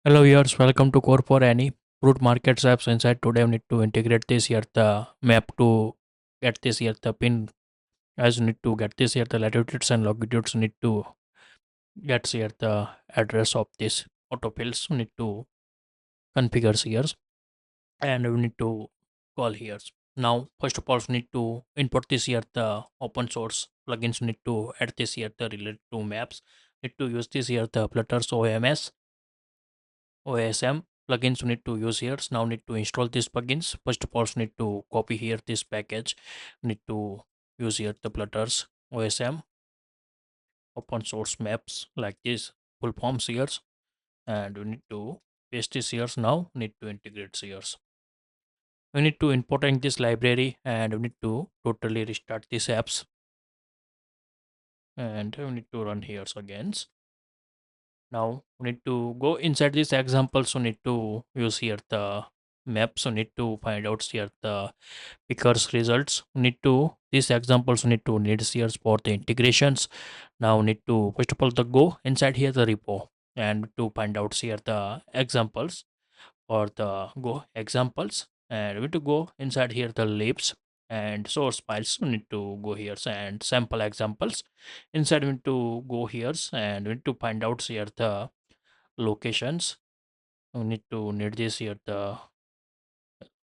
Hello viewers, welcome to Core4Any Fruit Markets apps. Inside today we need to integrate this here the map to get this here the pin, as you need to get this here the latitudes and longitudes. You need to get here the address of this autofills. We need to configure here and we need to call here. Now first of all we need to import this here the open source plugins. We need to add this here the related to maps. Need to use this here the Flutter's OSM plugins we need to use here. Now need to install these plugins. First of all, need to copy here this package. Need to use here the Flutter's OSM open source maps like this full forms here, and we need to paste this here. Now need to integrate here. We need to importing this library and we need to totally restart these apps and we need to run here again. Now we need to go inside this example. So need to use here the map. So need to find out here the pickers results. We need to these examples we need to need here for the integrations. Now we need to first of all the go inside here the repo and to find out here the examples or the go examples, and we need to go inside here the libs and source files. We need to go here and sample examples. Inside we need to go here and we need to find out here the locations. We need to need this here the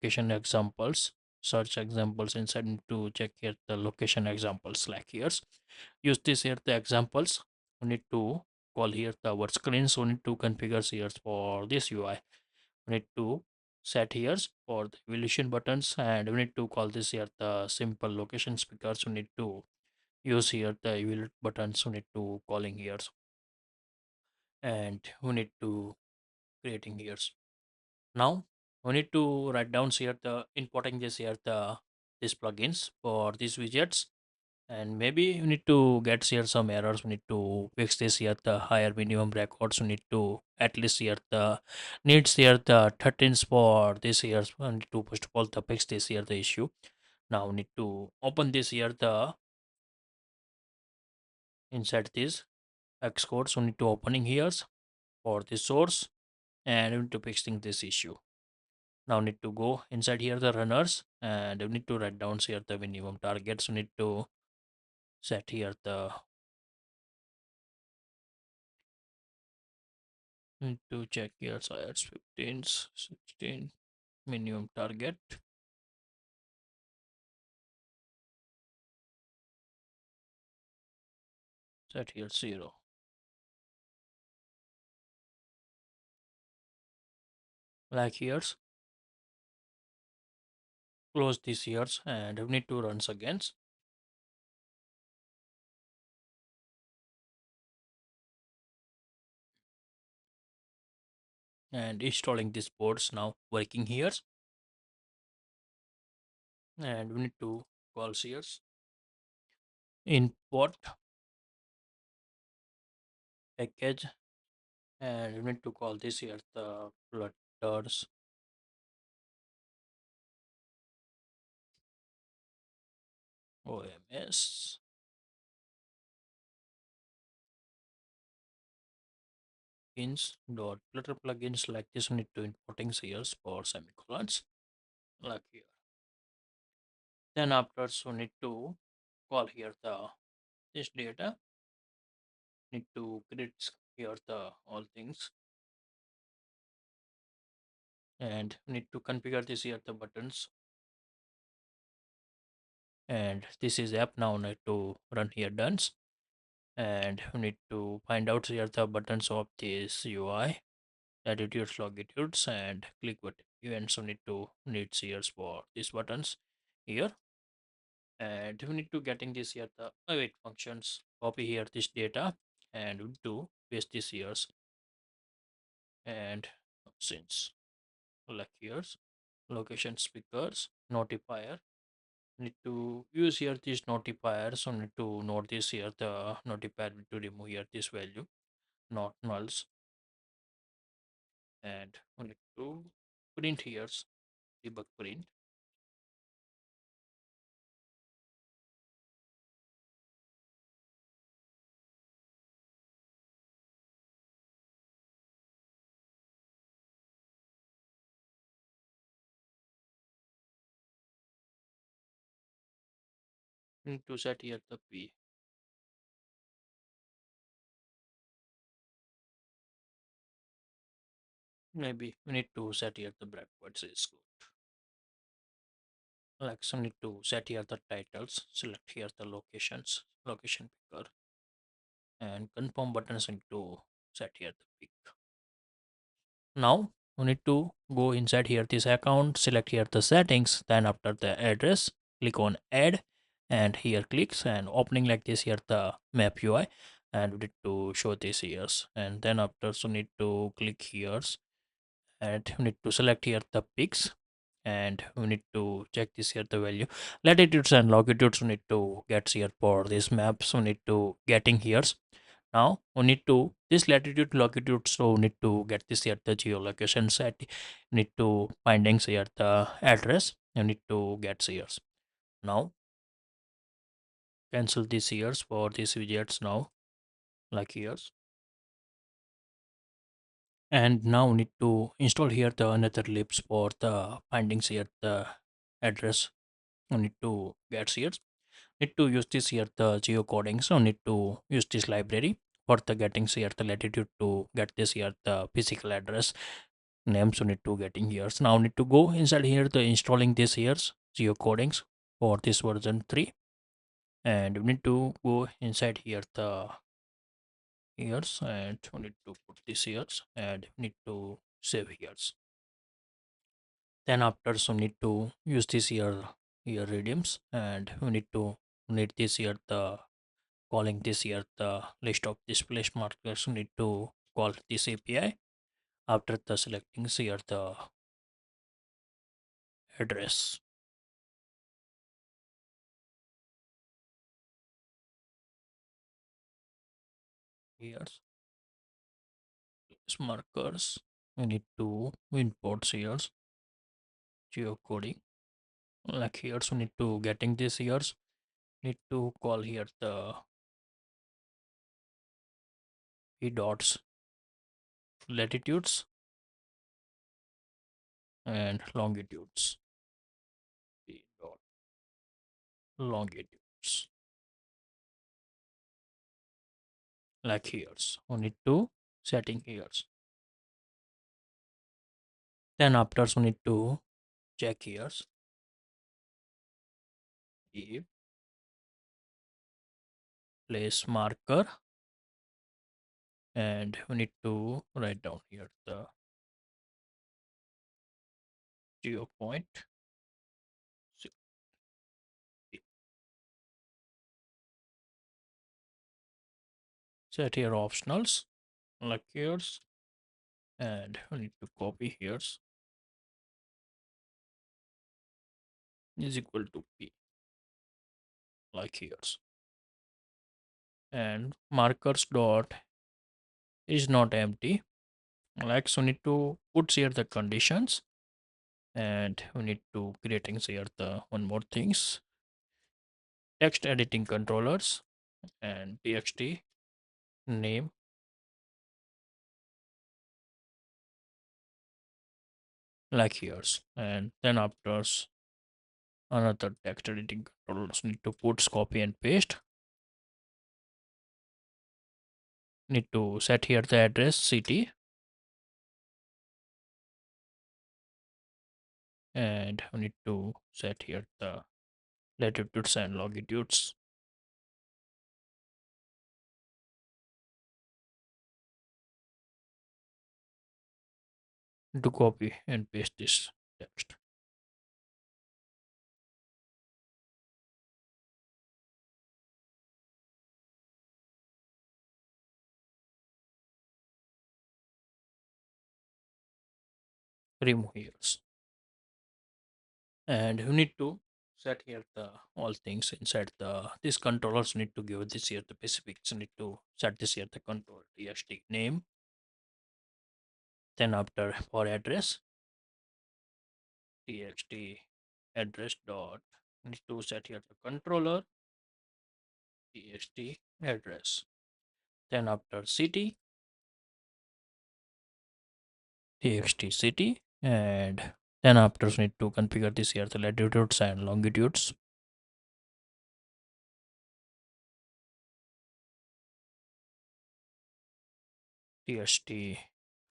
location examples, search examples. Inside need to check here the location examples like here. Use this here the examples. We need to call here the our screen. So we need to configure here for this UI. We need to set here for the evaluation buttons and we need to call this here the simple location speakers. We need to use here the evaluate buttons. We need to calling here and we need to creating here. Now we need to write down here the importing this here the these plugins for these widgets, and maybe we need to get here some errors. We need to fix this here the higher minimum records. We need to at least here the needs here the 13s for this year. We need to first of all the fix this here the issue. Now we need to open this here the inside this Xcode. So we need to opening here for the source and we need to fixing this issue. Now need to go inside here the runners and we need to write down here the minimum targets. We need to set here the need to check here. So it's 15, 16 minimum target. Set here 0. Like here's close this years and we need to runs again and installing these boards now working here, and we need to call here import package and we need to call this here the flutters OMS plugins dot flutter plugins. Like this we need to importing here for semicolons like here. Then after we need to call here the this data. Need to create here the all things and need to configure this here the buttons, and this is app. Now need to run here done, and we need to find out here the buttons of this UI, latitudes, longitudes, and click button events. So need to need here for these buttons here, and we need to getting this here the await functions. Copy here this data and we need to paste this here and since like here's location speakers notifier. Need to use here these notifiers. So need to note this here the notifier to remove here this value not nulls, and we need to print here's debug print. We need to set here the p. Maybe we need to set here the breakpoints is good. Like so need to set here the titles, select here the locations, location picker, and confirm buttons need to set here the pick. Now we need to go inside here this account, select here the settings, then after the address, click on add, and here clicks and opening like this here the map UI, and we need to show this here, and then after so need to click here, and we need to select here the picks, and we need to check this here the value latitudes and longitudes we need to get here for this maps we need to getting here. Now we need to this latitude longitude, so we need to get this here the geolocation set, need to findings here the address, you need to get here. Now cancel these years for these widgets now, like here, and now we need to install here the another libs for the findings here the address we need to get here, need to use this here the geocoding, so need to use this library for the getting here the latitude to get this here the physical address names, so need to getting here. So now need to go inside here the installing this here's geocodings for this version 3, and we need to go inside here the here's, and we need to put this here's, and need to save here's. Then after so need to use this here redeems, and we need to need this here the calling this here the list of display markers, need to call this API after the selecting here the address. Here markers we need to import here geocoding, like here so need to getting this here, need to call here the p dots latitudes and longitudes, p dot longitudes, like here so need to setting here. Then after so need to check here if place marker, and we need to write down here the geo point. Set here optionals like here's, and we need to copy here's is equal to p, like here's, and markers dot is not empty, like so need to put here the conditions, and we need to creating here the one more things text editing controllers and txt name, like here's, and then after another text editing controllers need to put copy and paste, need to set here the address city, and we need to set here the latitudes and longitudes, to copy and paste this text. Remove here, and you need to set here the all things inside the these controllers need to give this here the specifics, need to set this here the control txt name, then after for address txt address dot, need to set here the controller txt address, then after city txt city, and then after we need to configure this here the latitudes and longitudes, txt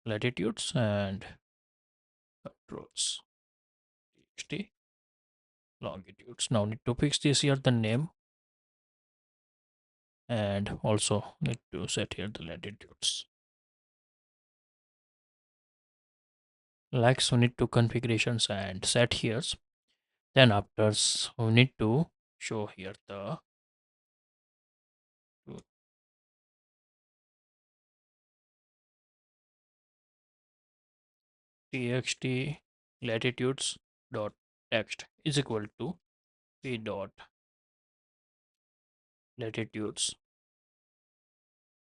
latitudes and controls txt longitudes. Now need to fix this here the name, and also need to set here the latitudes. Like, so need to configurations and set here. Then after we need to show here the txt latitudes dot text is equal to p dot latitudes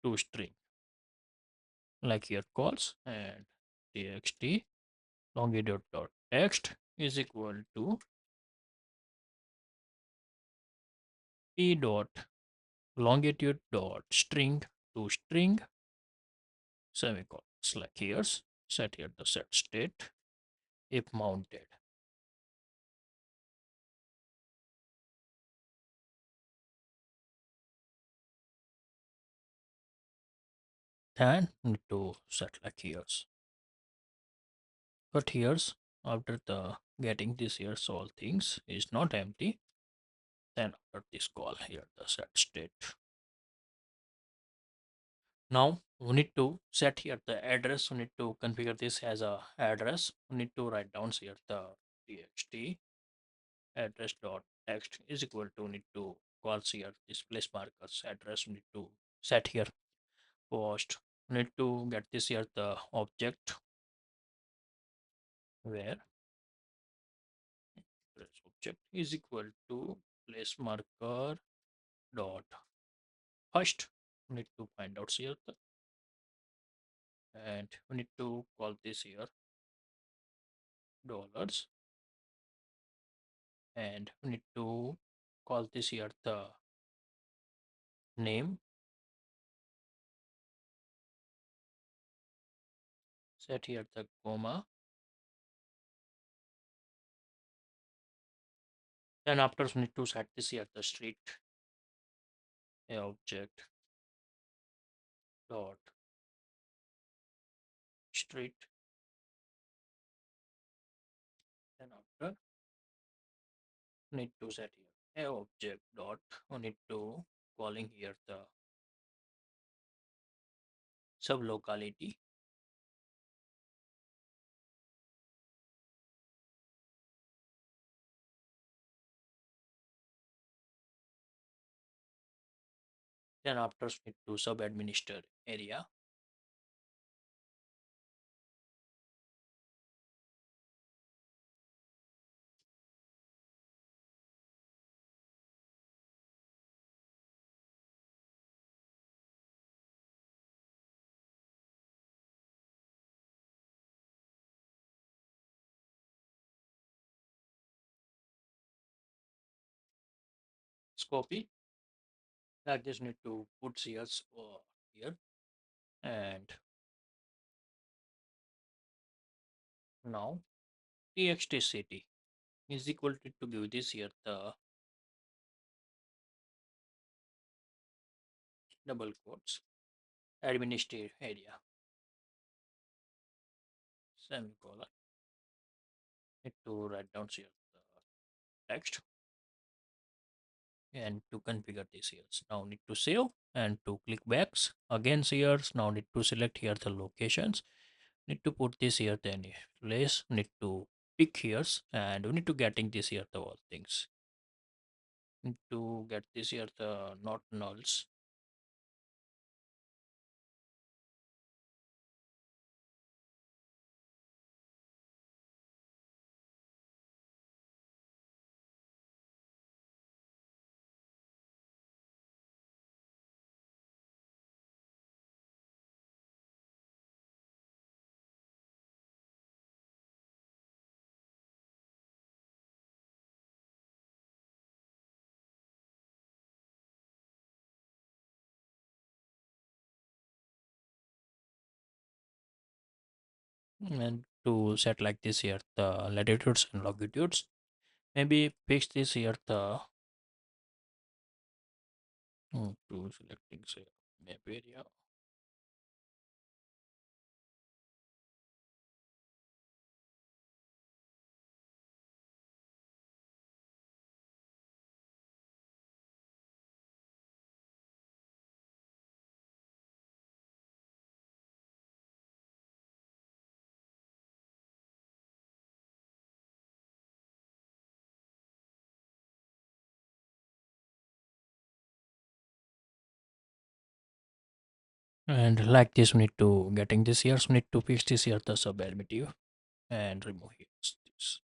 to string, like here calls, and txt longitude dot text is equal to p dot longitude dot string to string semicolons, like here's set here the set state if mounted. Then need to set like here's, but here's after the getting this here's all things is not empty. Then after this call here the set state. Now we need to set here the address. We need to configure this as a address. We need to write down here the txt address dot text is equal to, need to call here this place markers address. We need to set here post. We need to get this here the object where address object is equal to place marker dot first. We need to find out here the, and we need to call this here dollars, and we need to call this here the name, set here the comma, then after we need to set this here the street object dot street, then after need to set here a object dot, we need to calling here the sub locality, then after need to sub administer area, copy, like this need to put here here, and now txt city is equal to give this here the double quotes administrative area semicolon. Need to write down here the text and to configure this here. Now need to save and to click backs again here. Now need to select here the locations. Need to put this here the any place. Need to pick here, and we need to getting this here the all things. Need to get this here the not nulls. And to set like this here the latitudes and longitudes, maybe fix this here the to selecting say map area, And like this, we need to getting this here. So we need to fix this here the sub primitive and remove here. This.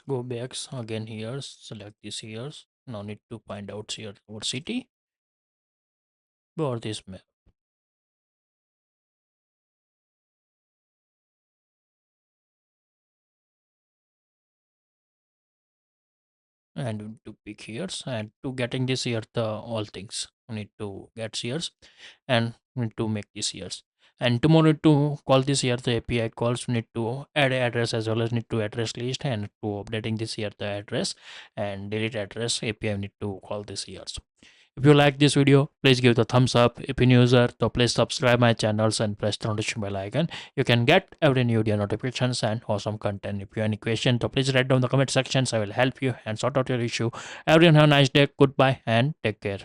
Go back again here. Select this here. Now need to find out here our city or this map. And we need to pick here and to getting this here the all things we need to get here and we need to make this here and tomorrow need to call this here the API calls we need to add address as well as need to address list and to updating this here the address and delete address API we need to call this here. If you like this video, please give the thumbs up. If you're new user, so please subscribe my channels and press the notification bell icon. You can get every new video notifications and awesome content. If you have any questions, so please write down in the comment sections. I will help you and sort out your issue. Everyone have a nice day. Goodbye and take care.